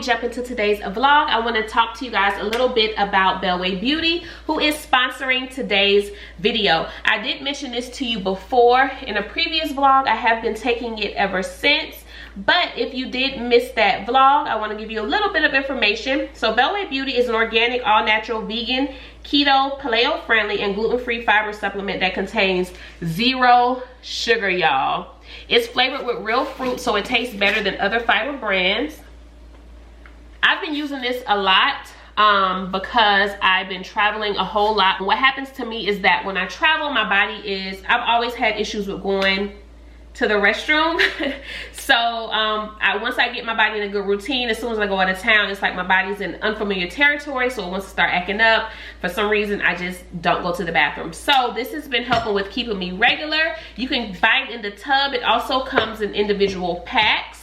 jump into today's vlog, I want to talk to you guys a little bit about Bellway Beauty, who is sponsoring today's video. I did mention this to you before in a previous vlog. I have been taking it ever since. But if you did miss that vlog, I want to give you a little bit of information. So Bellway Beauty is an organic, all-natural, vegan, keto, paleo-friendly, and gluten-free fiber supplement that contains 0 sugar, y'all. It's flavored with real fruit, so it tastes better than other fiber brands. I've been using this a lot because I've been traveling a whole lot. What happens to me is that when I travel, my body is, I've always had issues with going to the restroom. So once I get my body in a good routine, as soon as I go out of town, it's like my body's in unfamiliar territory, so it wants to start acting up. For some reason, I just don't go to the bathroom. So this has been helping with keeping me regular. You can buy it in the tub. It also comes in individual packs.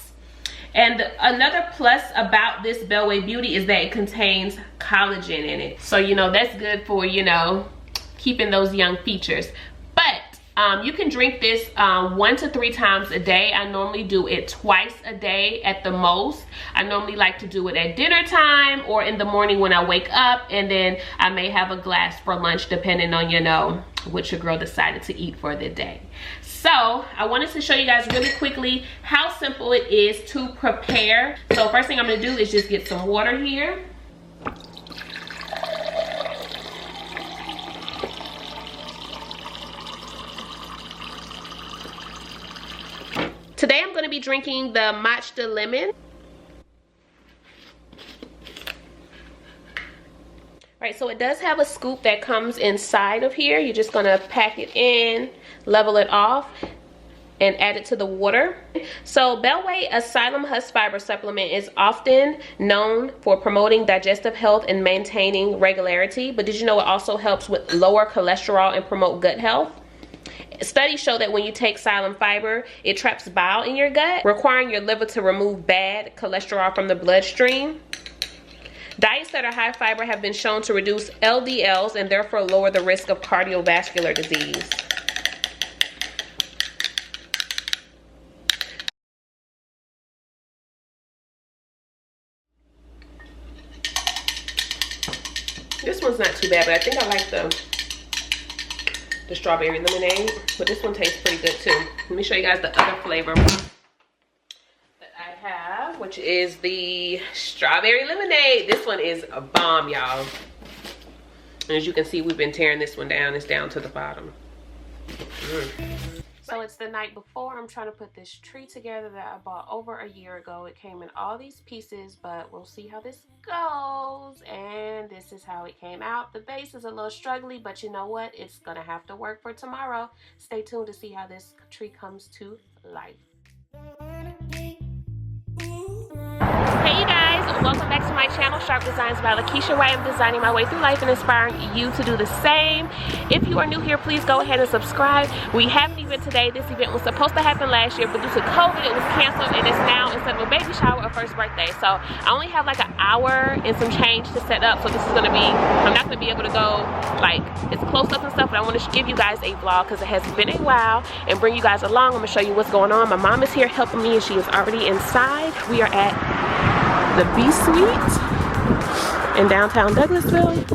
And another plus about this Bellway Beauty is that it contains collagen in it. So, you know, that's good for, you know, keeping those young features. You can drink this 1 to 3 times a day. I normally do it twice a day at the most. I normally like to do it at dinner time or in the morning when I wake up, and then I may have a glass for lunch depending on, you know, what your girl decided to eat for the day. So I wanted to show you guys really quickly how simple it is to prepare. So first thing I'm going to do is just get some water here. Today I'm going to be drinking the matcha lemon. Right, so it does have a scoop that comes inside of here. You're just going to pack it in, level it off, and add it to the water. So Bellway Asylum Husk Fiber Supplement is often known for promoting digestive health and maintaining regularity. But did you know it also helps with lower cholesterol and promote gut health? Studies show that when you take psyllium fiber, it traps bile in your gut, requiring your liver to remove bad cholesterol from the bloodstream. Diets that are high fiber have been shown to reduce LDLs and therefore lower the risk of cardiovascular disease. This one's not too bad, but I think I like the strawberry lemonade, but this one tastes pretty good too. Let me show you guys the other flavor that I have, which is the strawberry lemonade. This one is a bomb, y'all. As you can see, we've been tearing this one down. It's down to the bottom. So it's the night before. I'm trying to put this tree together that I bought over a year ago. It came in all these pieces, but we'll see how this goes. And this is how it came out. The base is a little struggly, but you know what? It's gonna have to work for tomorrow. Stay tuned to see how this tree comes to life. Hey you guys, welcome back to my channel, Sharp Designs by Lakeisha, where I am designing my way through life and inspiring you to do the same. If you are new here, please go ahead and subscribe. We have an event today. This event was supposed to happen last year, but due to COVID, it was canceled, and it's now, instead of a baby shower, a first birthday. So I only have like an hour and some change to set up, so this is gonna be, I'm not gonna be able to go like it's close up and stuff, but I want to give you guys a vlog because it has been a while and bring you guys along. I'm gonna show you what's going on. My mom is here helping me, and she is already inside. We are at the B Suite in downtown Douglasville.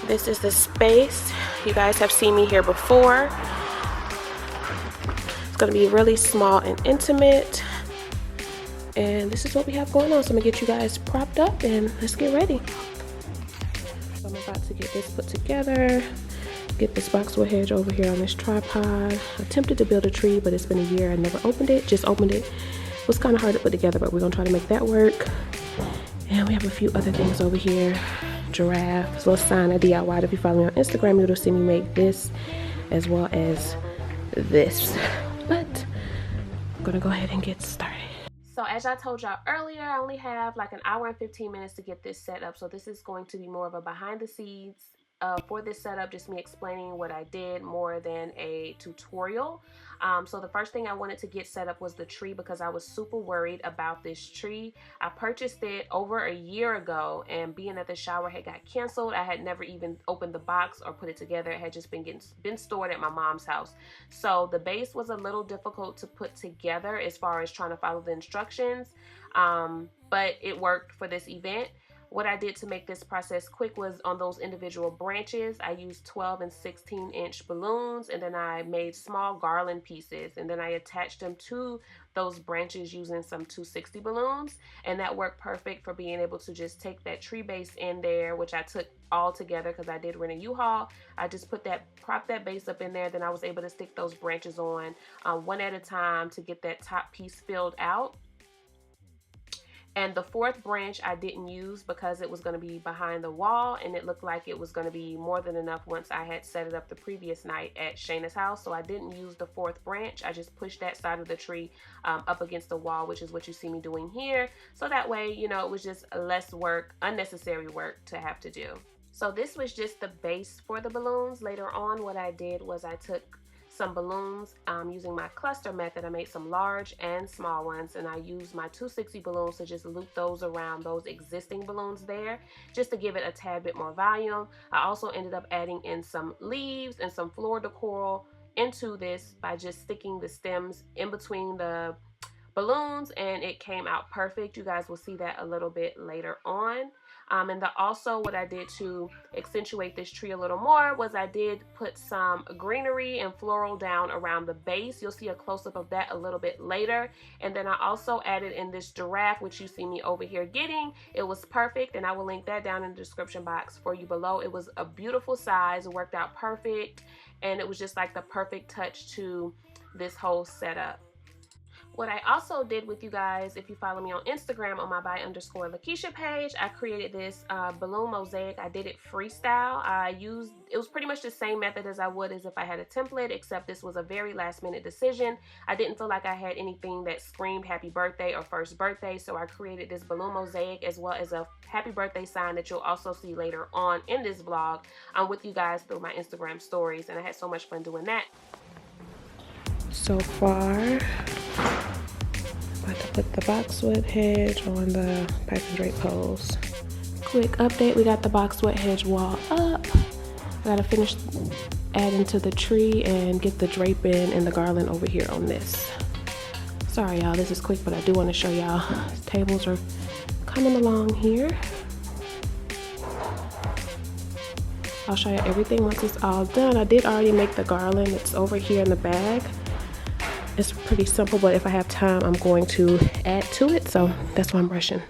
This is the space. You guys have seen me here before. It's gonna be really small and intimate. And this is what we have going on. So I'm gonna get you guys propped up and let's get ready. So I'm about to get this put together. Get this boxwood hedge over here on this tripod. I attempted to build a tree, but it's been a year. I never opened it, just opened it. It was kind of hard to put together, but we're gonna try to make that work. And we have a few other things over here. Giraffe, this little sign I DIY'd. If you follow me on Instagram, you'll see me make this as well as this. But I'm gonna go ahead and get started. So as I told y'all earlier, I only have like an hour and 15 minutes to get this set up. So this is going to be more of a behind the scenes for this setup, just me explaining what I did more than a tutorial. So the first thing I wanted to get set up was the tree, because I was super worried about this tree. I purchased it over a year ago, and being that the shower had got canceled, I had never even opened the box or put it together. It had just been stored at my mom's house. So the base was a little difficult to put together as far as trying to follow the instructions, but it worked for this event. What I did to make this process quick was on those individual branches, I used 12 and 16-inch balloons, and then I made small garland pieces, and then I attached them to those branches using some 260 balloons, and that worked perfect for being able to just take that tree base in there, which I took all together because I did rent a U-Haul. I just propped that base up in there, then I was able to stick those branches on one at a time to get that top piece filled out. And the fourth branch I didn't use because it was going to be behind the wall, and it looked like it was going to be more than enough once I had set it up the previous night at Shayna's house. So I didn't use the fourth branch. I just pushed that side of the tree up against the wall, which is what you see me doing here. So that way, you know, it was just less work, unnecessary work to have to do. So this was just the base for the balloons. Later on, what I did was I took some balloons using my cluster method. I made some large and small ones, and I used my 260 balloons to just loop those around those existing balloons there, just to give it a tad bit more volume. I also ended up adding in some leaves and some floor decor into this by just sticking the stems in between the balloons, and it came out perfect. You guys will see that a little bit later on. And also what I did to accentuate this tree a little more was I did put some greenery and floral down around the base. You'll see a close-up of that a little bit later. And then I also added in this giraffe, which you see me over here getting. It was perfect, and I will link that down in the description box for you below. It was a beautiful size, it worked out perfect, and it was just like the perfect touch to this whole setup. What I also did with you guys, if you follow me on Instagram on my by_Lakeisha page, I created this balloon mosaic. I did it freestyle. It was pretty much the same method as I would as if I had a template, except this was a very last minute decision. I didn't feel like I had anything that screamed happy birthday or first birthday, so I created this balloon mosaic as well as a happy birthday sign that you'll also see later on in this vlog with you guys through my Instagram stories, and I had so much fun doing that. So far, about to put the boxwood hedge on the pipe and drape poles. Quick update, we got the boxwood hedge wall up. I gotta finish adding to the tree and get the drape in and the garland over here on this. Sorry y'all, this is quick, but I do want to show y'all. Tables are coming along here. I'll show you everything once it's all done. I did already make the garland. It's over here in the bag. It's pretty simple, but if I have time, I'm going to add to it, so that's why I'm rushing.